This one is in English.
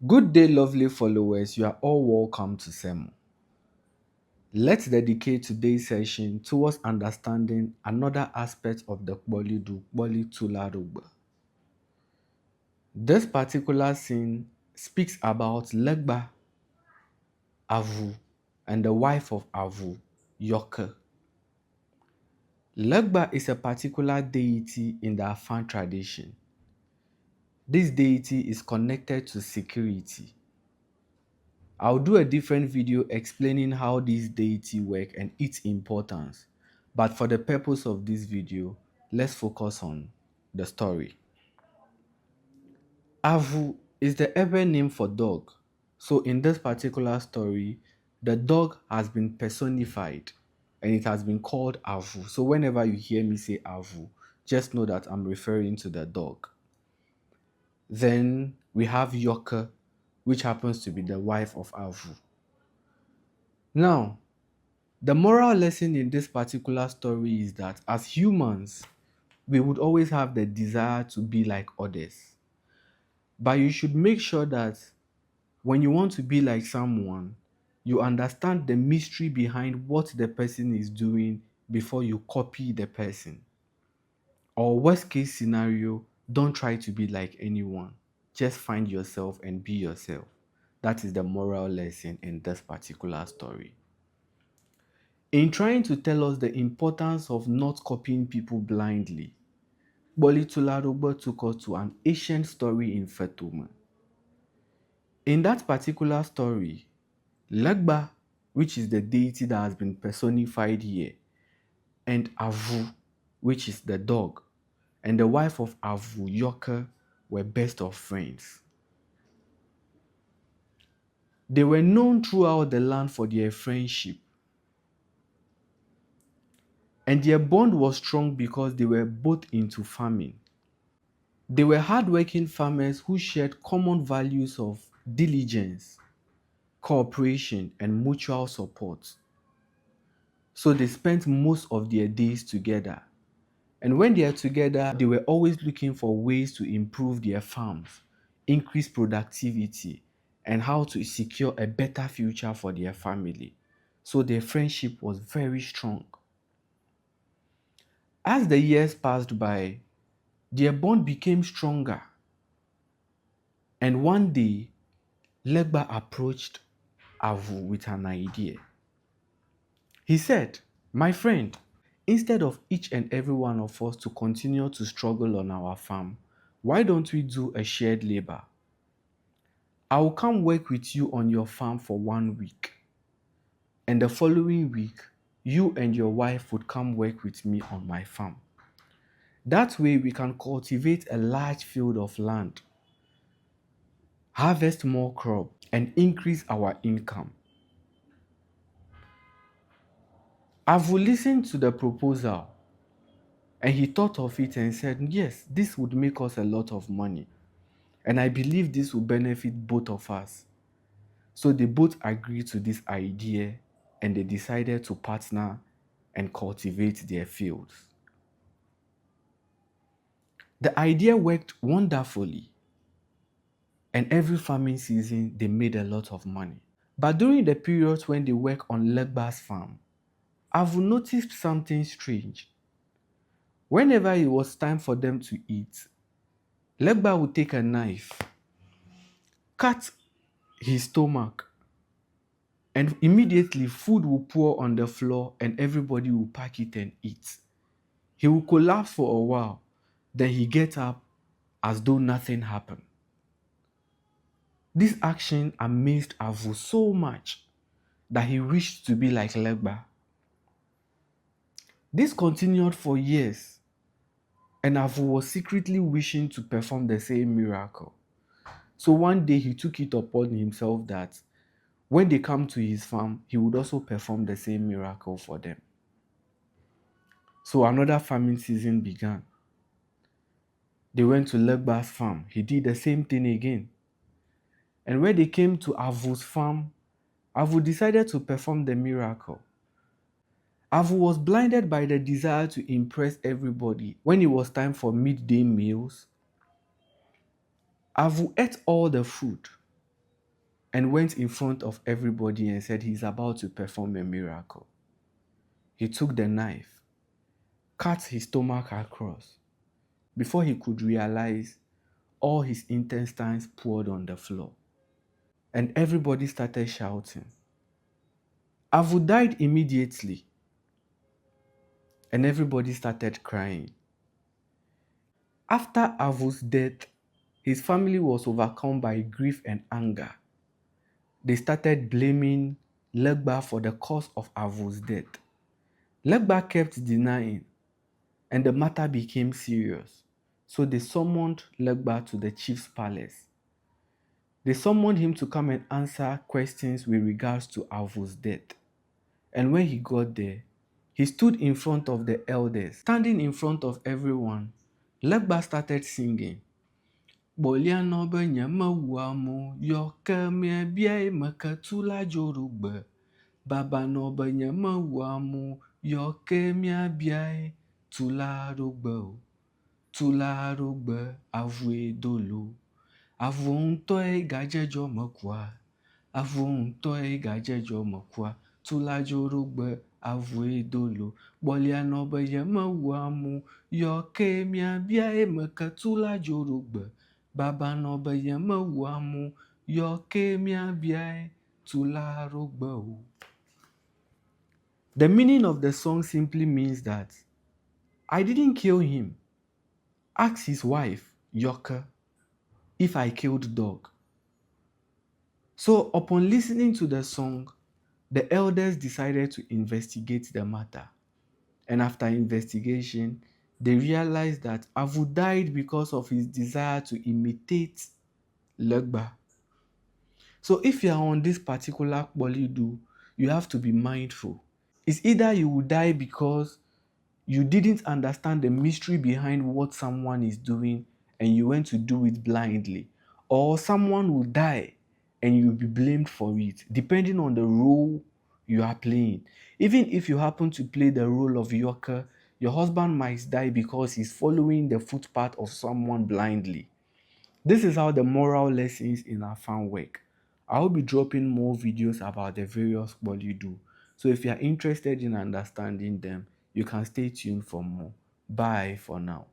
Good day, lovely followers. You are all welcome to SEMO. Let's dedicate today's session towards understanding another aspect of the Boli TULADOGBE. This particular scene speaks about Legba, Avu, and the wife of Avu, Yoke. Legba is a particular deity in the Afan tradition. This deity is connected to security. I'll do a different video explaining how this deity works and its importance. But for the purpose of this video, let's focus on the story. Avu is the Ebe name for dog. So in this particular story, the dog has been personified and it has been called Avu. So whenever you hear me say Avu, just know that I'm referring to the dog. Then we have Yoke, which happens to be the wife of Avu. Now, the moral lesson in this particular story is that as humans, we would always have the desire to be like others. But you should make sure that when you want to be like someone, you understand the mystery behind what the person is doing before you copy the person. Or worst case scenario, don't try to be like anyone. Just find yourself and be yourself. That is the moral lesson in this particular story. In trying to tell us the importance of not copying people blindly, Boli TULADOGBE took us to an ancient story in Fetuma. In that particular story, Legba, which is the deity that has been personified here, and Avu, which is the dog, and the wife of Avu, Yoke, were best of friends. They were known throughout the land for their friendship. And their bond was strong because they were both into farming. They were hardworking farmers who shared common values of diligence, cooperation, and mutual support. So they spent most of their days together. And when they are together, they were always looking for ways to improve their farms, increase productivity, and how to secure a better future for their family. So their friendship was very strong. As the years passed by, their bond became stronger. And one day, Legba approached Avu with an idea. He said, "My friend, instead of each and every one of us to continue to struggle on our farm, why don't we do a shared labor? I will come work with you on your farm for 1 week. And the following week, you and your wife would come work with me on my farm. That way we can cultivate a large field of land, harvest more crop, and increase our income." Avu listened to the proposal and he thought of it and said, "Yes, this would make us a lot of money. And I believe this will benefit both of us." So they both agreed to this idea and they decided to partner and cultivate their fields. The idea worked wonderfully. And every farming season, they made a lot of money. But during the periods when they work on Legba's farm, I've noticed something strange. Whenever it was time for them to eat, Legba would take a knife, cut his stomach, and immediately food will pour on the floor and everybody will pack it and eat. He will collapse for a while, then he gets up as though nothing happened. This action amazed Avu so much that he wished to be like Legba. This continued for years, and Avu was secretly wishing to perform the same miracle. So one day he took it upon himself that when they come to his farm, he would also perform the same miracle for them. So another farming season began. They went to Legba's farm. He did the same thing again. And when they came to Avu's farm, Avu decided to perform the miracle. Avu was blinded by the desire to impress everybody. When it was time for midday meals, Avu ate all the food. and went in front of everybody and said he's about to perform a miracle. He took the knife, cut his stomach across. Before he could realize, all his intestines poured on the floor. And everybody started shouting. Avu died immediately. And everybody started crying. After Avu's death, his family was overcome by grief and anger. They started blaming Legba for the cause of Avu's death. Legba kept denying, and the matter became serious. So they summoned Legba to the chief's palace. They summoned him to come and answer questions with regards to Avu's death. And when he got there, he stood in front of the elders. Standing in front of everyone, Legba started singing. Boliano benyama wamu yoke me biai maka TULADOGBE. Baba no benyama wamu yoke me biai TULADOGBE. TULADOGBE avue dolo. Avuntoe gajejo mokwa. Avuntoe gajejo mokwa. TULADOGBE avue dolo. Boliano benyama wamu yoke me biai maka TULADOGBE. Baba no benyama wamu yoke mia biai TULADOGBE. The meaning of the song simply means that I didn't kill him. Ask his wife, Yoke, if I killed dog. So upon listening to the song, the elders decided to investigate the matter. And after investigation, they realized that Avu died because of his desire to imitate Legba. So if you are on this particular Polidu, you have to be mindful. It's either you will die because you didn't understand the mystery behind what someone is doing and you went to do it blindly, or someone will die and you'll be blamed for it, depending on the role you are playing. Even if you happen to play the role of Yoka, your husband might die because he's following the footpath of someone blindly. This is how the moral lessons in our farm work. I will be dropping more videos about the various do. So if you are interested in understanding them, you can stay tuned for more. Bye for now.